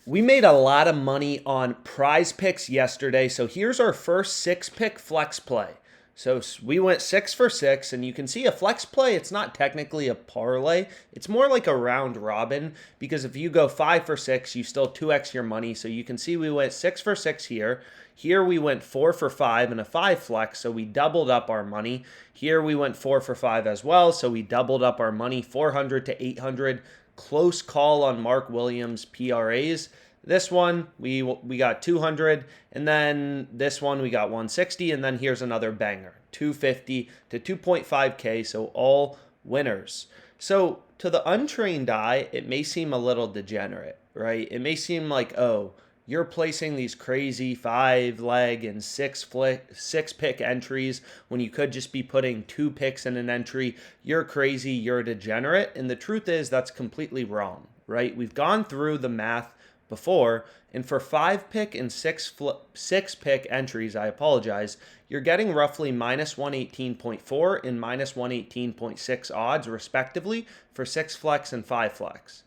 We made a lot of money on PrizePicks yesterday. So here's our first 6-pick flex play. So we went 6 for 6, and you can see a flex play, it's not technically a parlay. It's more like a round robin, because if you go 5 for 6, you still 2x your money. So you can see we went 6 for 6 here. Here we went 4 for 5 and a 5 flex, so we doubled up our money. Here we went 4 for 5 as well, so we doubled up our money, 400 to 800. Close call on Mark Williams PRAs. This one, we got 200, and then this one we got 160, and then here's another banger, 250 to 2.5K, so all winners. So to the untrained eye, it may seem a little degenerate, right? It may seem like, oh, you're placing these crazy 5-leg and 6-pick entries when you could just be putting 2 picks in an entry. You're crazy, you're a degenerate, and the truth is that's completely wrong, right? We've gone through the math before, and for 5-pick and 6-pick entries, you're getting roughly minus 118.4 and minus 118.6 odds respectively for 6 flex and 5 flex.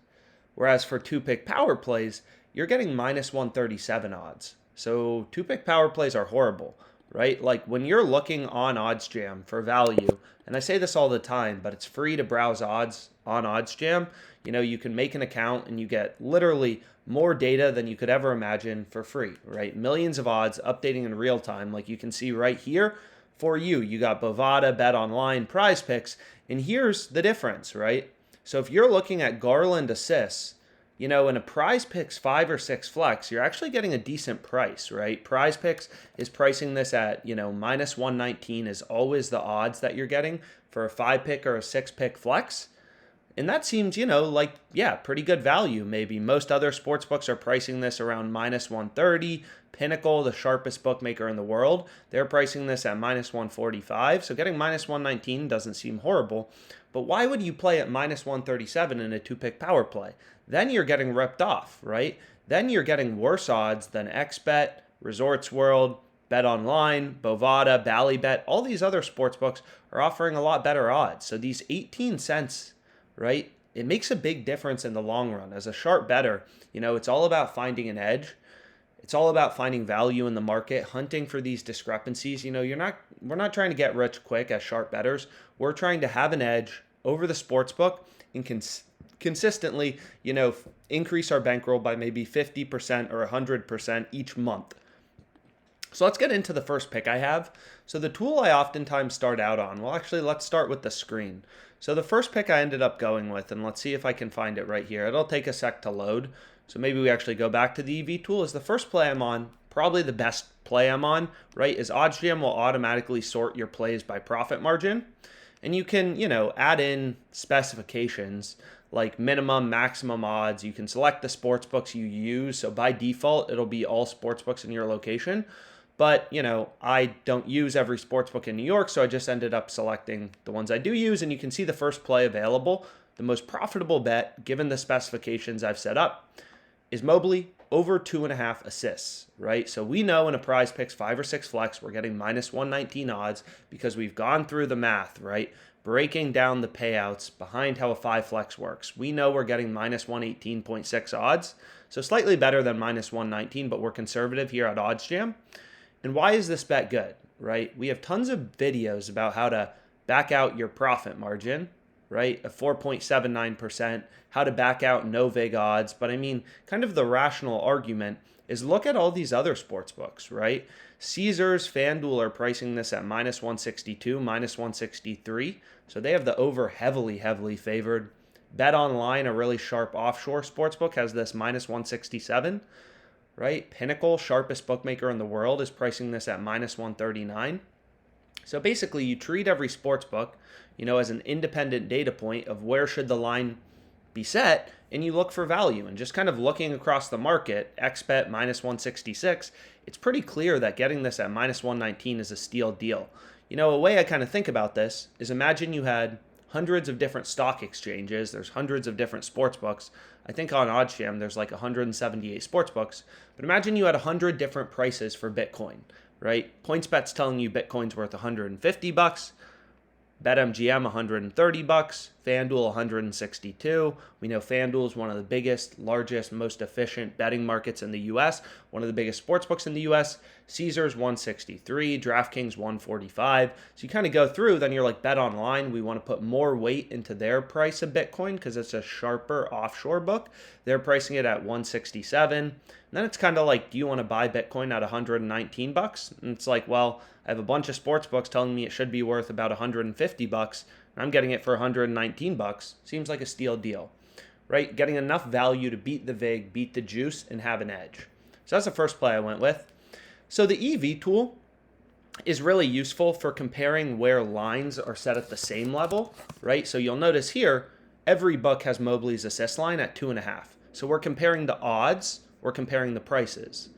Whereas for 2-pick power plays, you're getting minus 137 odds. So 2-pick power plays are horrible, right? Like when you're looking on OddsJam for value, and I say this all the time, but it's free to browse odds on OddsJam. You can make an account and you get literally more data than you could ever imagine for free, right? Millions of odds updating in real time. Like you can see right here for you, you got Bovada, Bet Online, PrizePicks, and here's the difference, right? So if you're looking at Garland assists, in a PrizePicks 5 or 6 flex, you're actually getting a decent price, right? PrizePicks is pricing this at, minus 119 is always the odds that you're getting for a 5-pick or a 6-pick flex. And that seems, pretty good value maybe. Most other sports books are pricing this around minus 130. Pinnacle, the sharpest bookmaker in the world, they're pricing this at minus 145. So getting minus 119 doesn't seem horrible. But why would you play at minus 137 in a 2-pick power play? Then you're getting ripped off, right? Then you're getting worse odds than XBet, Resorts World, Bet Online, Bovada, Ballybet. All these other sports books are offering a lot better odds. So these 18 cents, right? It makes a big difference in the long run. As a sharp bettor, it's all about finding an edge. It's all about finding value in the market, hunting for these discrepancies. We're not trying to get rich quick as sharp bettors. We're trying to have an edge over the sports book and consistently, increase our bankroll by maybe 50% or 100% each month. So let's get into the first pick I have. So the tool I oftentimes start out on, well, actually, let's start with the screen. So the first pick I ended up going with, and let's see if I can find it right here. It'll take a sec to load. So maybe we actually go back to the EV tool. Is the first play I'm on, probably the best play I'm on, right? Is OddsJam will automatically sort your plays by profit margin. And you can, add in specifications like minimum, maximum odds. You can select the sports books you use. So by default, it'll be all sports books in your location. But, I don't use every sportsbook in New York, so I just ended up selecting the ones I do use, and you can see the first play available. The most profitable bet, given the specifications I've set up, is Mobley over 2.5 assists, right? So we know in a PrizePicks 5 or 6 flex, we're getting minus 119 odds because we've gone through the math, right? Breaking down the payouts behind how a 5 flex works. We know we're getting minus 118.6 odds, so slightly better than minus 119, but we're conservative here at OddsJam. And why is this bet good, right? We have tons of videos about how to back out your profit margin, right? A 4.79%, how to back out no vig odds. But I mean, kind of the rational argument is look at all these other sports books, right? Caesars, FanDuel are pricing this at minus 162, minus 163. So they have the over heavily favored. Bet Online, a really sharp offshore sportsbook, has this minus 167. Right? Pinnacle, sharpest bookmaker in the world, is pricing this at minus 139. So basically, you treat every sports book, as an independent data point of where should the line be set, and you look for value. And just kind of looking across the market, XBet minus 166, it's pretty clear that getting this at minus 119 is a steal deal. A way I kind of think about this is imagine you had hundreds of different stock exchanges. There's hundreds of different sports books. I think on OddsJam there's like 178 sports books. But imagine you had 100 different prices for Bitcoin, right? PointsBet's telling you Bitcoin's worth $150, BetMGM $130, FanDuel 162. We know FanDuel is one of the biggest, largest, most efficient betting markets in the US, one of the biggest sports books in the US. Caesars 163, DraftKings 145. So you kind of go through, then you're like, Bet Online, we want to put more weight into their price of Bitcoin because it's a sharper offshore book. They're pricing it at 167. And then it's kind of like, do you want to buy Bitcoin at 119 bucks? And it's like, well, I have a bunch of sports books telling me it should be worth about 150 bucks. And I'm getting it for 119 bucks. Seems like a steal deal, right? Getting enough value to beat the VIG, beat the juice, and have an edge. So that's the first play I went with. So the EV tool is really useful for comparing where lines are set at the same level, right? So you'll notice here, every book has Mobley's assist line at 2.5. So we're comparing the odds, we're comparing the prices.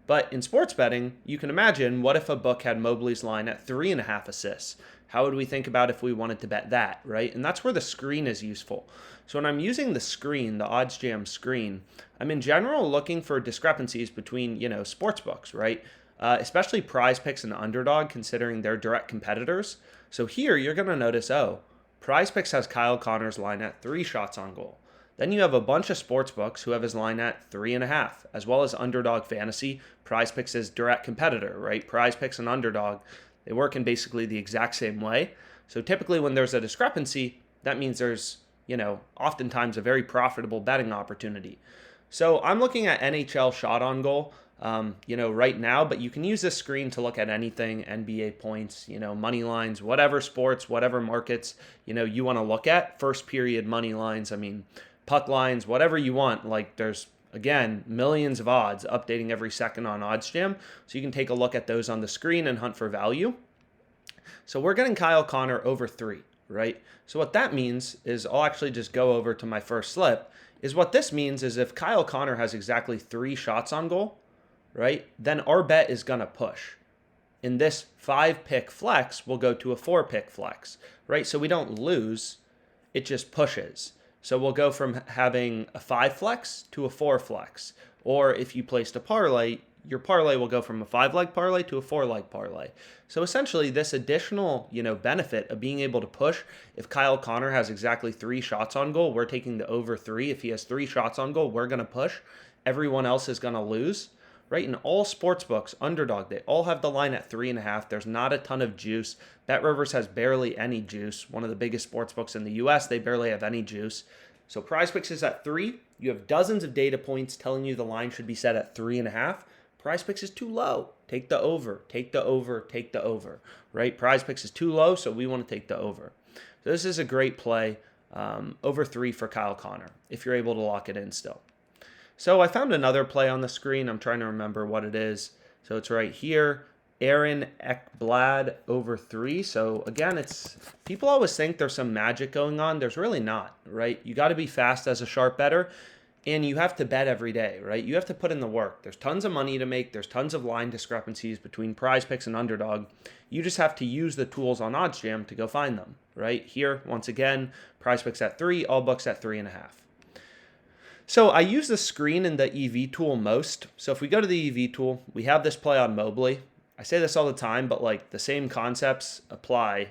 But in sports betting, you can imagine, what if a book had Mobley's line at 3.5 assists? How would we think about if we wanted to bet that, right? And that's where the screen is useful. So when I'm using the screen, the OddsJam screen, I'm in general looking for discrepancies between, sports books, right? Especially PrizePicks and Underdog, considering they're direct competitors. So here you're going to notice, PrizePicks has Kyle Connor's line at 3 shots on goal. Then you have a bunch of sports books who have his line at 3.5, as well as Underdog Fantasy. PrizePicks is direct competitor, right? PrizePicks and Underdog, they work in basically the exact same way. So typically when there's a discrepancy, that means there's, oftentimes a very profitable betting opportunity. So I'm looking at NHL shot on goal, right now, but you can use this screen to look at anything, NBA points, money lines, whatever sports, whatever markets, you want to look at. First period money lines, puck lines, whatever you want. Like there's, again, millions of odds updating every second on OddsJam. So you can take a look at those on the screen and hunt for value. So we're getting Kyle Connor over 3, right? So what that means is, I'll actually just go over to my first slip, is what this means is if Kyle Connor has exactly 3 shots on goal, right, then our bet is going to push. In this 5-pick flex, we'll go to a 4-pick flex, right? So we don't lose, it just pushes. So we'll go from having a 5 flex to a 4 flex. Or if you placed a parlay, your parlay will go from a 5-leg parlay to a 4-leg parlay. So essentially this additional, benefit of being able to push, if Kyle Connor has exactly 3 shots on goal, we're taking the over 3. If he has 3 shots on goal, we're going to push. Everyone else is going to lose. Right? In all sports books, Underdog, they all have the line at 3.5. There's not a ton of juice. BetRivers has barely any juice. One of the biggest sports books in the US, they barely have any juice. So PrizePicks is at 3. You have dozens of data points telling you the line should be set at 3.5. PrizePicks is too low. Take the over, take the over, take the over. Right? PrizePicks is too low, so we want to take the over. So this is a great play, over 3 for Kyle Connor, if you're able to lock it in still. So I found another play on the screen. I'm trying to remember what it is. So it's right here. Aaron Ekblad over 3. So again, it's people always think there's some magic going on. There's really not, right? You got to be fast as a sharp bettor, and you have to bet every day, right? You have to put in the work. There's tons of money to make. There's tons of line discrepancies between PrizePicks and Underdog. You just have to use the tools on OddsJam to go find them, right? Here, once again, PrizePicks at 3, all books at 3.5. So I use the screen in the EV tool most. So if we go to the EV tool, we have this play on Mobley. I say this all the time, but like the same concepts apply,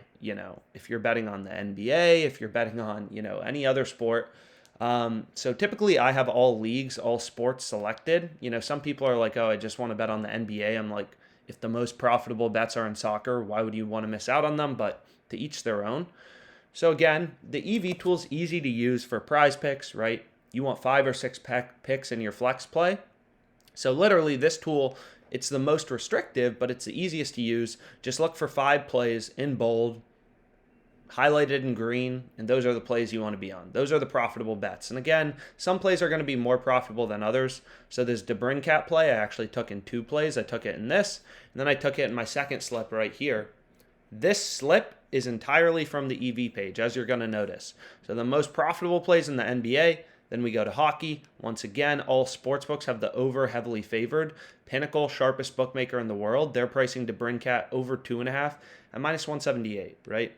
if you're betting on the NBA, if you're betting on, any other sport. So typically I have all leagues, all sports selected. Some people are like, I just want to bet on the NBA. I'm like, if the most profitable bets are in soccer, why would you want to miss out on them? But to each their own. So again, the EV tool is easy to use for PrizePicks, right? You want 5 or 6 picks in your flex play. So literally this tool, it's the most restrictive, but it's the easiest to use. Just look for 5 plays in bold, highlighted in green, and those are the plays you want to be on. Those are the profitable bets. And again, some plays are going to be more profitable than others. So this DeBrincat play, I actually took in 2 plays. I took it in this, and then I took it in my second slip right here. This slip is entirely from the EV page, as you're going to notice. So the most profitable plays in the NBA. Then we go to hockey. Once again, all sportsbooks have the over heavily favored. Pinnacle, sharpest bookmaker in the world, they're pricing DeBrincat over 2.5 at minus 178, right?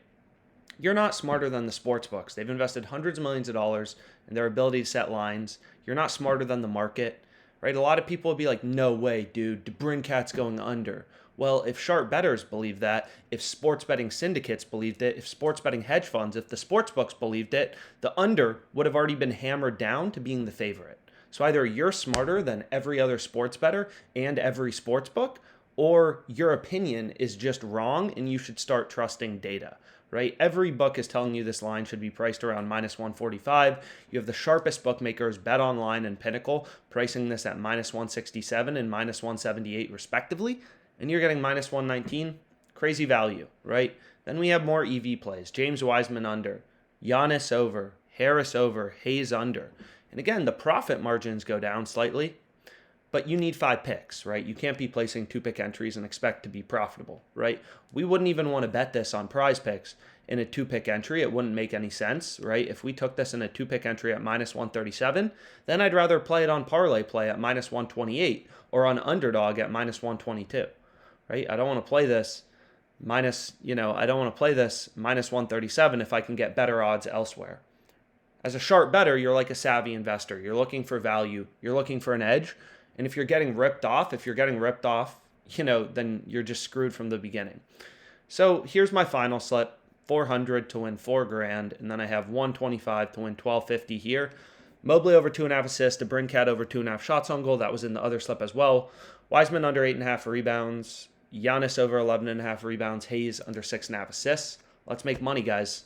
You're not smarter than the sportsbooks. They've invested hundreds of millions of dollars in their ability to set lines. You're not smarter than the market, right? A lot of people will be like, no way, dude, DeBrincat's going under. Well, if sharp bettors believe that, if sports betting syndicates believed it, if sports betting hedge funds, if the sports books believed it, the under would have already been hammered down to being the favorite. So either you're smarter than every other sports bettor and every sports book, or your opinion is just wrong and you should start trusting data, right? Every book is telling you this line should be priced around minus 145. You have the sharpest bookmakers, Bet Online and Pinnacle, pricing this at minus 167 and minus 178 respectively, and you're getting minus 119. Crazy value, right? Then we have more EV plays. James Wiseman under, Giannis over, Harris over, Hayes under. And again, the profit margins go down slightly, but you need 5 picks, right? You can't be placing 2-pick entries and expect to be profitable, right? We wouldn't even want to bet this on PrizePicks in a 2-pick entry. It wouldn't make any sense, right? If we took this in a 2-pick entry at minus 137, then I'd rather play it on parlay play at minus 128 or on underdog at minus 122, right? I don't want to play this I don't want to play this minus 137 if I can get better odds elsewhere. As a sharp bettor, you're like a savvy investor. You're looking for value. You're looking for an edge. And if you're getting ripped off, then you're just screwed from the beginning. So here's my final slip, 400 to win $4,000. And then I have 125 to win 1250 here. Mobley over 2.5 assists, DeBrincat over 2.5 shots on goal. That was in the other slip as well. Wiseman under 8.5 rebounds. Giannis over 11.5 rebounds. Hayes under 6.5 assists. Let's make money, guys.